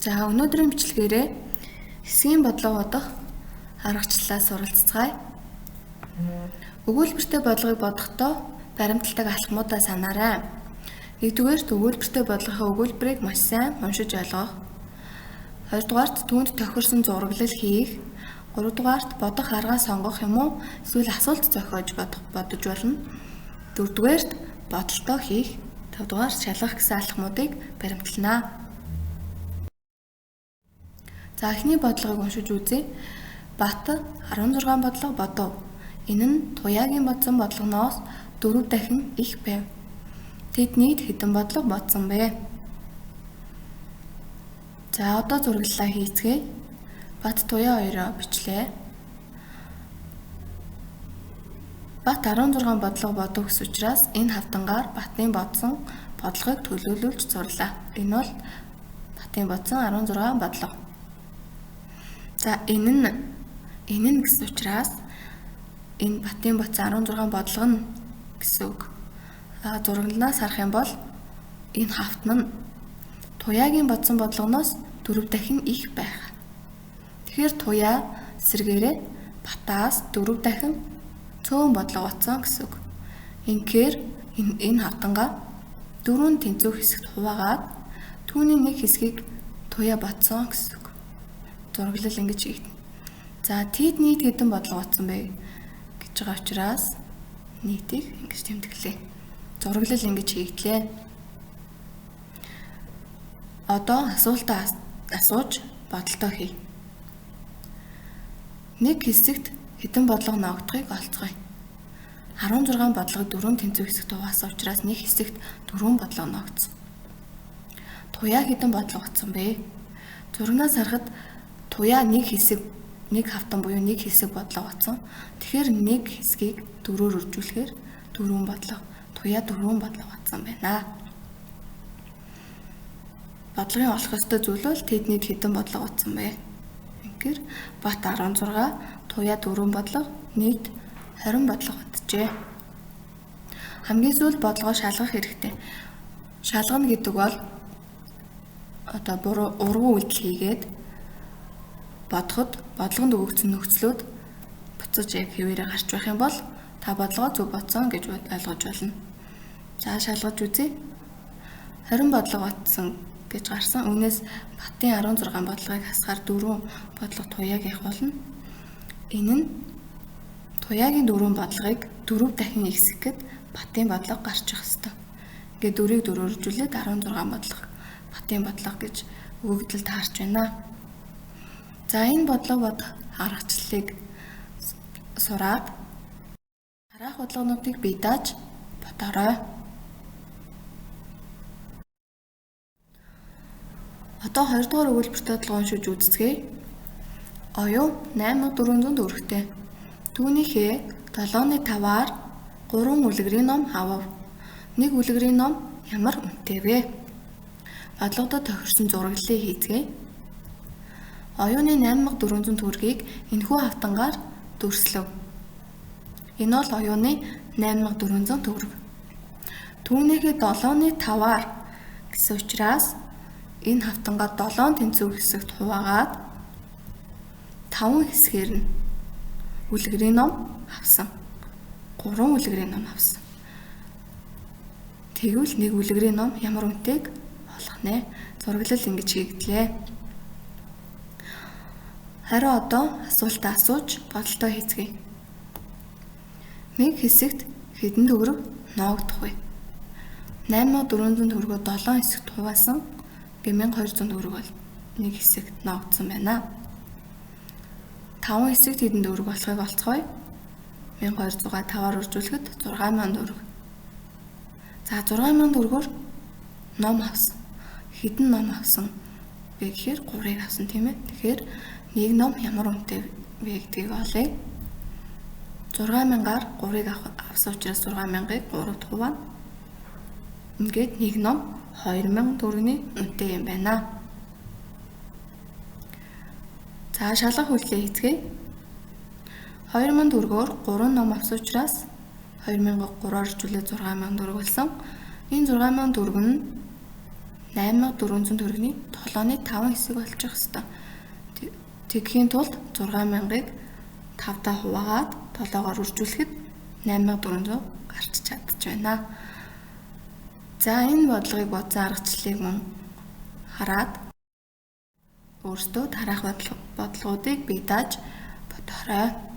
За өнөөдрийн бичлэгээрээ хэсгийн бодлого бодох аргачлалаас суралцгаая. Өгүүлбэртэй бодлогыг бодохдоо баримталдаг алхмуудаа санаарай. Нэгдүгээрт өгүүлбэртэй бодлогын өгүүлбэрийг маш сайн уншиж ойлгох. Хоёрдугаарт түүнд тохирсон зураглал хийх. Гуравдугаарт бодох аргаа сонгох юм уу эсвэл асуулт зохиож бодож болно. Дөрөвдүгээрт бодолтоо хийх. Тавдугаарт шалгах гэсэн алхмуудыг баримтлана. За эхний бодлогыг уншиж үзье. Бат 16 бодлого бодов. Энэ нь Туяагийн бодсон бодлогоноос 4 дахин их байв. Тэд нийт хэдэн бодлого бодсон бэ? За одоо зураглалаа хийцгээе. Бат Туяа хоёроо бичлээ. Бат 16 бодлого бодов гэсэн учраас энэ хавтангаар Батын бодсон бодлогыг төлөөлүүлж зурлаа. Энэ бол Батын бодсон 16 бодлого. За энэ нь гэсэн учраас энэ Батын бодсон 16 бодлого нь гэсэн үг. Зураглалаас харах юм бол энэ хавтан нь Туяагийн бодсон бодлогоноос 4 дахин их байх. Тэгэхээр Туяа эсрэгээрээ Батаас 4 дахин цөөн бодлого бодсон гэсэн үг. Инхээр энэ хавтангаа 4 тэнцвэх хэсэгт хуваагаад түүний нэг хэсгийг Туяа бодсон гэсэн үг. Зураглал ингэж хийгдэнэ. За тэд нийт хэдэн бодлого бодсон бэ гэж байгаа учраас нийтийг ингэж тэмдэглэе. Зураглал ингэж хийгдлээ. Одоо асуултаа асууж бодолтоо хий. Нэг хэсэгт хэдэн бодлого ногдохыг олцгоё. 16 бодлогыг 4 тэнцвэх хэсэгт хуваасан учраас нэг хэсэгт 4 бодлого ногдсон. Туяа хэдэн бодлого бодсон бэ? Зурагнаас харахад Туяа нэг хавтан буюу нэг хэсэг бодлого бодсон. Тэгэхээр нэг хэсгийг 4-өөр үржүүлэхээр 4 бодлого. Туяа 4 бодлого бодсон байна. Бодлогын олох ёстой зүйл бол тэд нийт хэдэн бодлого бодсон бэ? Инхээр Бат 16, Туяа 4 бодлого, нийт 20 бодлого боджээ. Хамгийн сүүлд бодлогоо шалгах хэрэгтэй. Шалгана гэдэг бол одоо ургуу үйлдэл хийгээд бодоход бодлогонд өгөгдсөн нөхцлүүд буцаж яг хэвээрээ гарч байх юм бол та бодлогоо зөв бодсон гэж ойлгож болно. За шалгаж үзье. 20 бодлого бодсон гэж гарсан. Үүнээс Батын 16 бодлогыг хасгаар 4 бодлого Туяагийнх болно. Энэ нь Туяагийн 4 бодлогыг 4 дахин ихсэхэд Батын бодлого гарчих ёстой. Ингээд 4-ийг 4-өөр үржүүлээд 16 бодлого Батын бодлого гэж өгөгдөл таарч байна. За энэ бодлого бодох аргачлалыг сураад дараах бодлогонуудыг бие дааж бодоорой. Одоо 2 дугаар өгүүлбэртэй бодлого уншиж үзцгээе. Оюун 8400 төгрөгтэй. Түүнийхээ 7.5-аар 3 үлгэрийн ном авав. Нэг үлгэрийн ном ямар үнэтэй вэ? Бодлогодод тохирсон зураглалыг хийцгээе. Оюуны 8400 төгрөгийг энэхүү хавтангаар дүрслэв. Энэ бол оюуны 8400 төгрөг. Түүнийхээ 7.5-аар гэсэн учраас энэ хавтангаа 7 тэнцвэх хэсэгт хуваагаад 5 хэсгээр нь үлгэрийн ном авсан. 3 үлгэрийн ном авсан. Тэгвэл нэг үлгэрийн ном ямар үнэтэйг олох нэ? Зураглал ингэж хийгдлээ. Харин одоо асуултаа асууж бодолтоо хийцгээе. Нэг хэсэгт хэдэн төгрөг ногдох вэ? 8400 төгрөгөө 7 хэсэгт хуваасан 1200 төгрөг бол нэг хэсэгт ногдсон байна. 5 хэсэгт хэдэн төгрөг болохыг олцгоё. 1200-аа 5-аар үржүүлэхэд 6000 төгрөг. За 6000 төгрөгөөр ном авсан. Хэдэн ном авсан вэ гэхээр 3-ыг авсан тийм ээ. Тэгэхээр нэг ном ямар үнэтэй вэ гэдгийг олъё. 6000-аар 3-ыг авсан учраас 6000-ыг 3-т хуваана. Ингээд нэг ном 2000 төгрөгийн үнэтэй юм байна. За шалгах үйлдэлээ хийцгээе. 2000 төгрөгөөр 3 ном авсан учраас 2000-ыг 3-аар үржүүлээд 6000 төгрөг болсон. Энэ 6000 төгрөг нь 8400 төгрөгийн толооны 5 хэсэг болчих ёстой. Тэгэхийн тулд 6000-ыг 5-таа хуваагаад 7-оор үржүүлэхэд 8400 гарч чадж байна. За энэ бодлогыг бодсон аргачлалыг мөн хараад өөрсдөө дараах бодлогуудыг бий дааж бодоорой.